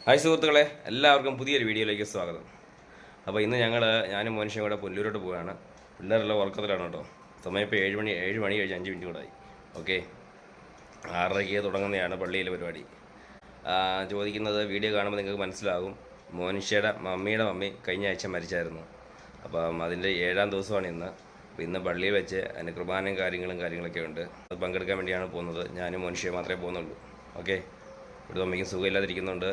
Hi സുഹൃത്തുക്കളെ, എല്ലാവർക്കും പുതിയൊരു വീഡിയോയിലേക്ക് സ്വാഗതം. അപ്പോൾ ഇന്ന് ഞാനും മോനിഷയും കൂടെ പുല്ലൂരോട്ട് പോവുകയാണ്. പിള്ളേരെല്ലാം ഉറക്കത്തിലാണ് കേട്ടോ. സമയം ഇപ്പോൾ 7 മണി കഴിഞ്ഞ് 5 മിനിറ്റ് കൂടെ ആയി. ഓക്കെ, 6:30 തുടങ്ങുന്നതാണ് പള്ളിയിലെ പരിപാടി. ചോദിക്കുന്നത് വീഡിയോ കാണുമ്പോൾ നിങ്ങൾക്ക് മനസ്സിലാകും. മോനിഷയുടെ മമ്മിയുടെ മമ്മി കഴിഞ്ഞ ആഴ്ച മരിച്ചായിരുന്നു. അപ്പം അതിൻ്റെ 7ാം ദിവസമാണ് ഇന്ന്. അപ്പോൾ ഇന്ന് പള്ളിയിൽ വെച്ച് അതിൻ്റെ കുർബാനയും കാര്യങ്ങളൊക്കെ ഉണ്ട്. അത് പങ്കെടുക്കാൻ വേണ്ടിയാണ് പോകുന്നത്. ഞാനും മോനിഷയും മാത്രമേ പോകുന്നുള്ളൂ. ഓക്കെ, ഒരു അമ്മയ്ക്കും സുഖമില്ലാതിരിക്കുന്നുണ്ട്.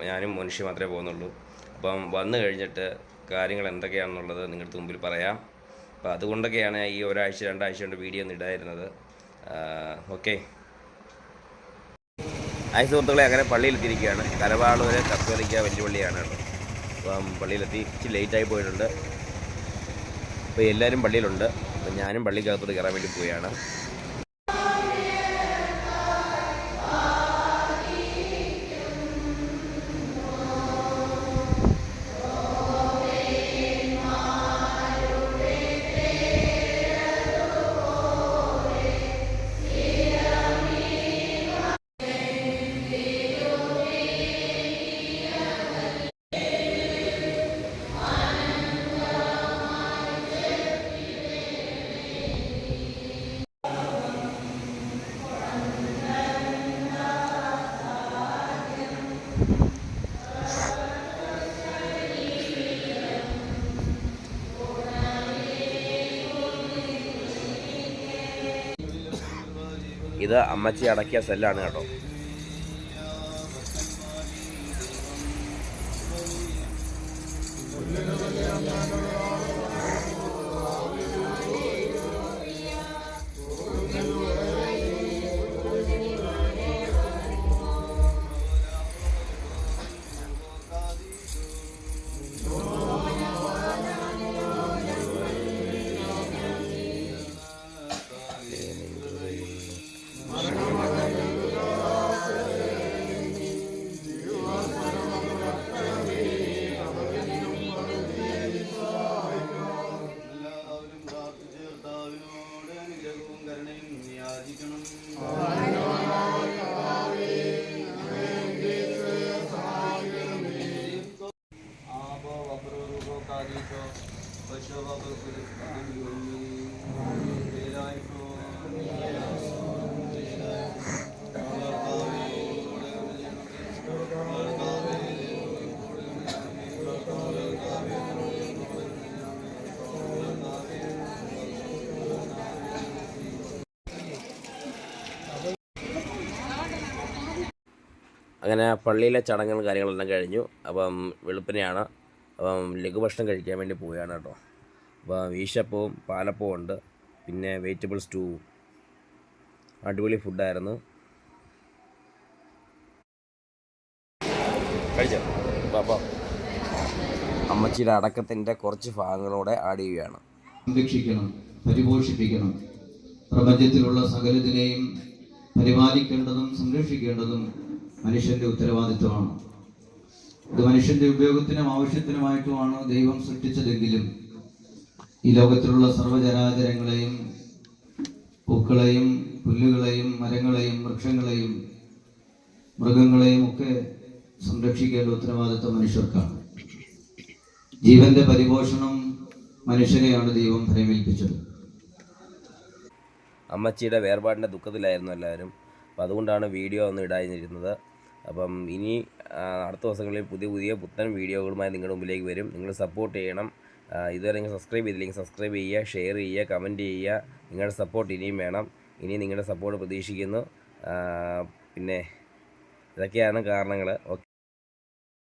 ഞാനും മനുഷ്യ മാത്രമേ പോകുന്നുള്ളൂ. അപ്പം വന്നു കഴിഞ്ഞിട്ട് കാര്യങ്ങൾ എന്തൊക്കെയാണെന്നുള്ളത് നിങ്ങളുടെ മുമ്പിൽ പറയാം. അപ്പോൾ അതുകൊണ്ടൊക്കെയാണ് ഈ ഒരാഴ്ച 2 ആഴ്ച കൊണ്ട് വീഡിയോ ഒന്നും ഇടായിരുന്നത്. ഓക്കെ, ആയ സുഹൃത്തുക്കളെ, അങ്ങനെ പള്ളിയിലെത്തിയിരിക്കുകയാണ്. കരവാളൂർ കത്തോലിക്ക വലിയ പള്ളിയാണ് കേട്ടോ. അപ്പം പള്ളിയിലെത്തി ഇച്ചിരി ലേറ്റായി പോയിട്ടുണ്ട്. അപ്പോൾ എല്ലാവരും പള്ളിയിലുണ്ട്. അപ്പം ഞാനും പള്ളിക്കകത്തോട്ട് കയറാൻ വേണ്ടി പോവുകയാണ്. ഇത് അമ്മച്ചി അടക്കിയ സെല്ലാണ് കേട്ടോ. അങ്ങനെ പള്ളിയിലെ ചടങ്ങുകളും കാര്യങ്ങളെല്ലാം കഴിഞ്ഞു. അപ്പം വെളുപ്പിനെയാണ്. അപ്പം ലഘുഭക്ഷണം കഴിക്കാൻ വേണ്ടി പോവുകയാണ് കേട്ടോ. അപ്പോൾ വീശപ്പവും പാലപ്പവും ഉണ്ട്, പിന്നെ വെജിറ്റബിൾ സ്റ്റൂവും. അടിപൊളി ഫുഡായിരുന്നു. കഴിച്ചോ പാപ്പ? അമ്മച്ചിയുടെ അടക്കത്തിൻ്റെ കുറച്ച് ഭാഗങ്ങളോടെ ആഡ് ചെയ്യുകയാണ്. സംരക്ഷിക്കണം, പരിപോഷിപ്പിക്കണം. പ്രപഞ്ചത്തിലുള്ള സകലത്തിനെയും പരിപാലിക്കേണ്ടതും സംരക്ഷിക്കേണ്ടതും മനുഷ്യന്റെ ഉത്തരവാദിത്വമാണ്. ഇത് മനുഷ്യന്റെ ഉപയോഗത്തിനും ആവശ്യത്തിനുമായിട്ടുമാണ് ദൈവം സൃഷ്ടിച്ചതെങ്കിലും ഈ ലോകത്തിലുള്ള സർവ്വചരാചരങ്ങളെയും, പൂക്കളെയും, പുല്ലുകളെയും, മരങ്ങളെയും, വൃക്ഷങ്ങളെയും, മൃഗങ്ങളെയും ഒക്കെ സംരക്ഷിക്കേണ്ട ഉത്തരവാദിത്വം മനുഷ്യർക്കാണ്. ജീവന്റെ പരിപോഷണം മനുഷ്യനെയാണ് ദൈവം ഫലമേൽപ്പിച്ചത്. അമ്മച്ചിയുടെ വേർപാടിൻ്റെ ദുഃഖത്തിലായിരുന്നു എല്ലാവരും. അപ്പോൾ അതുകൊണ്ടാണ് വീഡിയോ ഒന്നും ഇടാതിരുന്നത്. അപ്പം ഇനി അടുത്ത ദിവസങ്ങളിൽ പുതിയ പുത്തൻ വീഡിയോകളുമായി നിങ്ങളുടെ മുമ്പിലേക്ക് വരും. നിങ്ങൾ സപ്പോർട്ട് ചെയ്യണം. ഇതുവരെ നിങ്ങൾ സബ്സ്ക്രൈബ് ചെയ്തില്ലെങ്കിൽ സബ്സ്ക്രൈബ് ചെയ്യുക, ഷെയർ ചെയ്യുക, കമൻറ്റ് ചെയ്യുക. നിങ്ങളുടെ സപ്പോർട്ട് ഇനിയും വേണം. ഇനി നിങ്ങളുടെ സപ്പോർട്ട് പ്രതീക്ഷിക്കുന്നു. പിന്നെ ഇതൊക്കെയാണ് കാരണങ്ങൾ.